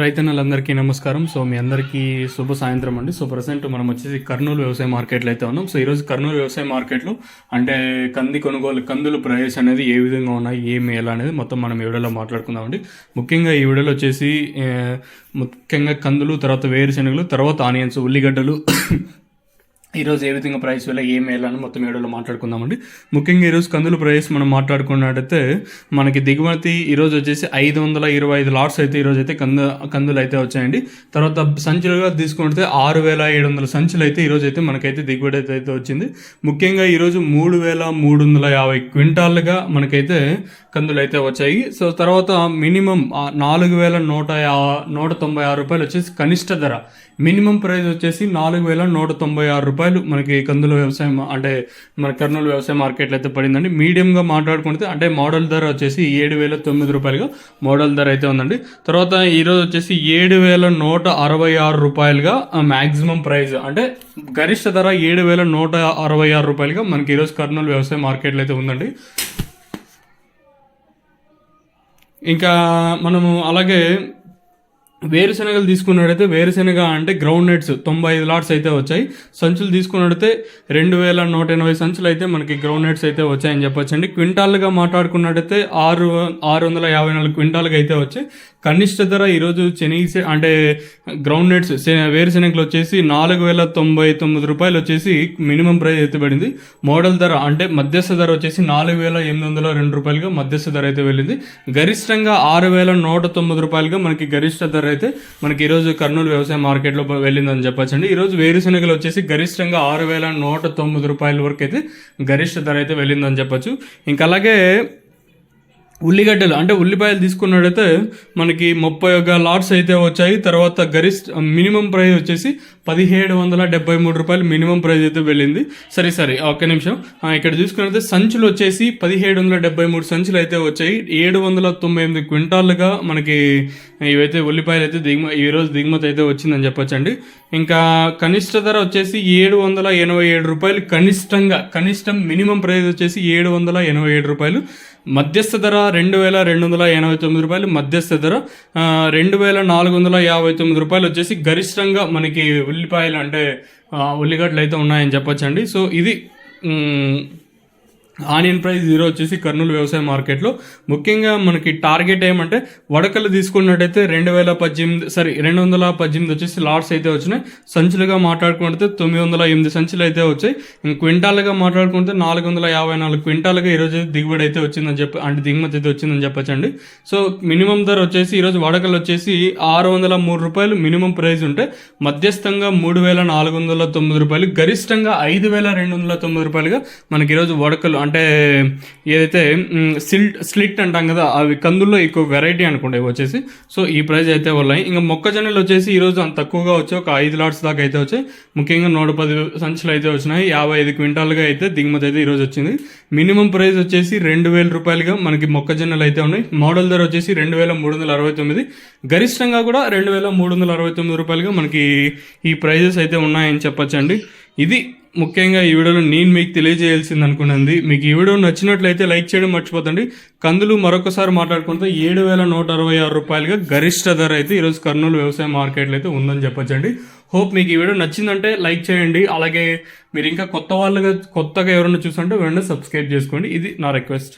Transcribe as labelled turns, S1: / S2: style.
S1: రైతన్నలందరికీ నమస్కారం. సో మీ అందరికీ శుభ సాయంత్రం అండి. సో ప్రజెంట్ మనం వచ్చేసి కర్నూలు వ్యవసాయ మార్కెట్లో అయితే ఉన్నాం. సో ఈరోజు కర్నూలు వ్యవసాయ మార్కెట్లో అంటే కందుల ప్రైస్ అనేది ఏ విధంగా ఉన్నాయి, ఎలా అనేది మొత్తం మనం ఈ వీడియోలో మాట్లాడుకుందామండి. ముఖ్యంగా ఈ వీడియోలో వచ్చేసి ముఖ్యంగా కందులు, తర్వాత వేరుశెనగలు, తర్వాత ఆనియన్స్, ఉల్లిగడ్డలు ఈరోజు ఏ విధంగా ప్రైస్ వల్ల అని మొత్తం వీడియోలో మాట్లాడుకుందామండి. ముఖ్యంగా ఈరోజు కందుల ప్రైస్ మనం మాట్లాడుకున్నట్టయితే మనకి దిగుమతి ఈరోజు వచ్చేసి 525 లాట్స్ అయితే ఈరోజు అయితే కందులు అయితే వచ్చాయండి. తర్వాత సంచులుగా తీసుకుంటే 6700 సంచులు అయితే ఈరోజు అయితే మనకైతే దిగుబడి అయితే వచ్చింది. ముఖ్యంగా ఈరోజు 3350 క్వింటాలుగా మనకైతే కందులు అయితే వచ్చాయి. సో తర్వాత మినిమం 4196 రూపాయలు వచ్చేసి కనిష్ట ధర, మినిమం ప్రైస్ వచ్చేసి 4196 రూపాయలు మనకి కందుల వ్యవసాయం అంటే మన కర్నూలు వ్యవసాయ మార్కెట్లో అయితే పడిందండి. మీడియంగా మాట్లాడుకుంటే అంటే మోడల్ ధర వచ్చేసి 7009 రూపాయలుగా మోడల్ ధర అయితే ఉందండి. తర్వాత ఈరోజు వచ్చేసి 7166 రూపాయలుగా మ్యాక్సిమం ప్రైస్ అంటే గరిష్ట ధర 7166 రూపాయలుగా మనకి ఈరోజు కర్నూలు వ్యవసాయ మార్కెట్లో అయితే ఉందండి. ఇంకా మనము అలాగే వేరుశెనగలు తీసుకున్నట్టయితే వేరుశెనగ అంటే గ్రౌండ్ నట్స్ 95 లాట్స్ అయితే వచ్చాయి. సంచులు తీసుకున్నట్టయితే 2180 సంచులు అయితే మనకి గ్రౌండ్ నట్స్ అయితే వచ్చాయని చెప్పొచ్చండి. క్వింటాల్గా మాట్లాడుకున్నట్టయితే 654 క్వింటాల్గా అయితే వచ్చాయి. కనిష్ట ధర ఈరోజు అంటే గ్రౌండ్ నట్స్ వేరుశెనగలు వచ్చేసి 4099 రూపాయలు వచ్చేసి మినిమం ప్రైస్ అయితే పడింది. మోడల్ ధర అంటే మధ్యస్థ ధర వచ్చేసి 4802 రూపాయలుగా మధ్యస్థ ధర అయితే వెళ్ళింది. గరిష్టంగా 6109 రూపాయలుగా మనకి గరిష్ట ధర అయితే మనకి ఈరోజు కర్నూలు వ్యవసాయ మార్కెట్లో వెళ్ళిందని చెప్పొచ్చండి. ఈరోజు వేరుశెనగలు వచ్చేసి గరిష్టంగా 6109 రూపాయల వరకు అయితే గరిష్ట ధర అయితే వెళ్ళిందని చెప్పొచ్చు. ఇంకా అలాగే ఉల్లిగడ్డలు అంటే ఉల్లిపాయలు తీసుకున్నట్టయితే మనకి 31 లాట్స్ అయితే వచ్చాయి. తర్వాత మినిమం ప్రైస్ వచ్చేసి 1773 రూపాయలు మినిమం ప్రైస్ అయితే వెళ్ళింది. సరే ఒక్క నిమిషం. ఇక్కడ చూసుకున్నట్లయితే సంచులు వచ్చేసి 1773 సంచులు అయితే వచ్చాయి. 798 క్వింటాలుగా మనకి ఇవైతే ఉల్లిపాయలు అయితే ఈరోజు దిగుమతి అయితే వచ్చిందని చెప్పొచ్చండి. ఇంకా కనిష్ట ధర వచ్చేసి 787 రూపాయలు కనిష్టం మినిమం ప్రైస్ వచ్చేసి 787 రూపాయలు. మధ్యస్థ ధర 2289 రూపాయలు, మధ్యస్థ ధర 2459 రూపాయలు వచ్చేసి గరిష్టంగా మనకి ఉల్లిపాయలు అంటే ఉల్లిగడ్డలు అయితే ఉన్నాయని చెప్పొచ్చండి. సో ఇది ఆనియన్ ప్రైస్ ఈరోజు వచ్చేసి కర్నూలు వ్యవసాయ మార్కెట్లో. ముఖ్యంగా మనకి టార్గెట్ ఏమంటే వడకలు తీసుకున్నట్టయితే 218 వచ్చేసి లాట్స్ అయితే వచ్చినాయి. సంచులుగా మాట్లాడుకుంటే 908 సంచులు అయితే వచ్చాయి. క్వింటాలుగా మాట్లాడుకుంటే 454 క్వింటాలుగా ఈరోజు దిగుబడి అయితే వచ్చిందని అంటే దిగుమతి అయితే వచ్చిందని చెప్పొచ్చండి. సో మినిమం ధర వచ్చేసి ఈరోజు వడకలు వచ్చేసి 603 రూపాయలు మినిమం ప్రైస్ ఉంటే మధ్యస్థంగా 3409 రూపాయలు, గరిష్టంగా 5209 రూపాయలుగా మనకి ఈరోజు వడకలు అంటే ఏదైతే స్లిట్ అంటాం కదా అవి కందుల్లో ఎక్కువ వెరైటీ అనుకుంటే వచ్చేసి. సో ఈ ప్రైస్ అయితే ఉన్నాయి. ఇంకా మొక్కజొన్నలు వచ్చేసి ఈరోజు అంత తక్కువగా వచ్చాయి, ఒక 5 లాట్స్ దాకా అయితే వచ్చాయి. ముఖ్యంగా 110 సంచులు అయితే వచ్చినాయి. 55 క్వింటాలుగా అయితే దిగుమతి అయితే ఈరోజు వచ్చింది. మినిమం ప్రైస్ వచ్చేసి 2000 రూపాయలుగా మనకి మొక్కజొన్నలు అయితే ఉన్నాయి. మోడల్ ధర వచ్చేసి 2369, గరిష్టంగా కూడా 2369 రూపాయలుగా మనకి ఈ ప్రైజెస్ అయితే ఉన్నాయని చెప్పొచ్చండి. ఇది ముఖ్యంగా ఈ వీడియోలో నేను మీకు తెలియజేయాల్సింది అనుకున్నది. మీకు ఈ వీడియో నచ్చినట్లయితే లైక్ చేయడం మర్చిపోతండి. కందులు మరొకసారి మాట్లాడుకుంటే 7166 రూపాయలుగా గరిష్ట ధర అయితే ఈరోజు కర్నూలు వ్యవసాయ మార్కెట్లో అయితే ఉందని చెప్పొచ్చండి. హోప్ మీకు ఈ వీడియో నచ్చిందంటే లైక్ చేయండి. అలాగే మీరు ఇంకా కొత్తగా ఎవరైనా చూస్తుంటే వెంటనే సబ్స్క్రైబ్ చేసుకోండి. ఇది నా రిక్వెస్ట్.